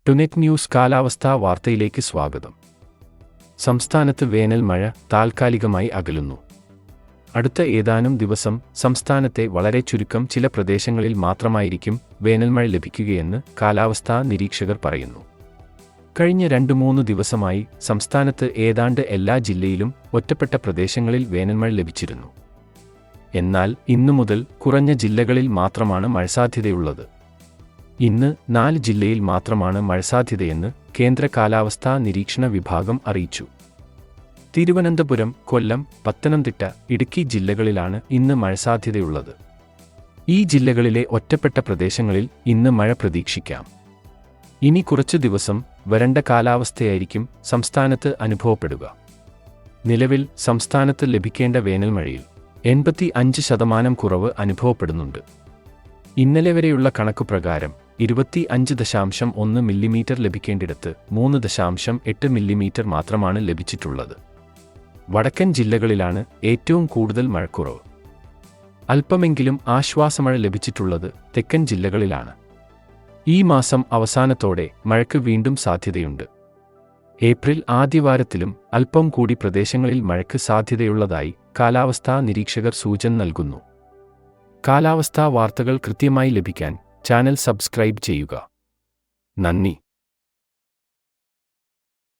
ടുനെറ്റ് news കാലാവസ്ഥാ വാർത്തയിലേക്ക് സ്വാഗതം. സംസ്ഥാനത്ത് വേനൽ മഴ താൽക്കാലികമായി അകലുന്നു. അടുത്ത ഏതാനും ദിവസം സംസ്ഥാനത്തെ വളരെ ചുരുക്കം ചില പ്രദേശങ്ങളിൽ മാത്രമായിരിക്കും വേനൽമഴ ലഭിക്കുകയെന്ന് കാലാവസ്ഥാ നിരീക്ഷകർ പറയുന്നു. കഴിഞ്ഞ 2-3 ദിവസമായി സംസ്ഥാനത്ത് ഏതാണ്ട് എല്ലാ ജില്ലയിലും ഒറ്റപ്പെട്ട പ്രദേശങ്ങളിൽ വേനൽമഴ ലഭിച്ചിരുന്നു. എന്നാൽ ഇന്നു മുതൽ കുറഞ്ഞ ജില്ലകളിൽ മാത്രമാണ് മഴസാധ്യതയുള്ളത്. ഇന്ന് 4 ജില്ലയിൽ മാത്രമാണ് മഴസാധ്യതയെന്ന് കേന്ദ്ര കാലാവസ്ഥാ നിരീക്ഷണ വിഭാഗം അറിയിച്ചു. തിരുവനന്തപുരം, കൊല്ലം, പത്തനംതിട്ട, ഇടുക്കി ജില്ലകളിലാണ് ഇന്ന് മഴസാധ്യതയുള്ളത്. ഈ ജില്ലകളിലെ ഒറ്റപ്പെട്ട പ്രദേശങ്ങളിൽ ഇന്ന് മഴ പ്രതീക്ഷിക്കാം. ഇനി കുറച്ചു ദിവസം വരണ്ട കാലാവസ്ഥയായിരിക്കും സംസ്ഥാനത്ത് അനുഭവപ്പെടുക. നിലവിൽ സംസ്ഥാനത്ത് ലഭിക്കേണ്ട വേനൽമഴയിൽ 85% കുറവ് അനുഭവപ്പെടുന്നുണ്ട്. ഇന്നലെ വരെയുള്ള കണക്കുപ്രകാരം 25.1 മില്ലിമീറ്റർ ലഭിക്കേണ്ടിടത്ത് 3.8 മില്ലിമീറ്റർ മാത്രമാണ് ലഭിച്ചിട്ടുള്ളത്. വടക്കൻ ജില്ലകളിലാണ് ഏറ്റവും കൂടുതൽ മഴക്കുറവ്. അല്പമെങ്കിലും ആശ്വാസമഴ ലഭിച്ചിട്ടുള്ളത് തെക്കൻ ജില്ലകളിലാണ്. ഈ മാസം അവസാനത്തോടെ മഴയ്ക്ക് വീണ്ടും സാധ്യതയുണ്ട്. ഏപ്രിൽ ആദ്യവാരത്തിലും അല്പം കൂടി പ്രദേശങ്ങളിൽ മഴയ്ക്ക് സാധ്യതയുള്ളതായി കാലാവസ്ഥാ നിരീക്ഷകർ സൂചന നൽകുന്നു. കാലാവസ്ഥാ വാർത്തകൾ കൃത്യമായി ലഭിക്കാൻ ചാനൽ സബ്സ്ക്രൈബ് ചെയ്യുക. നന്ദി.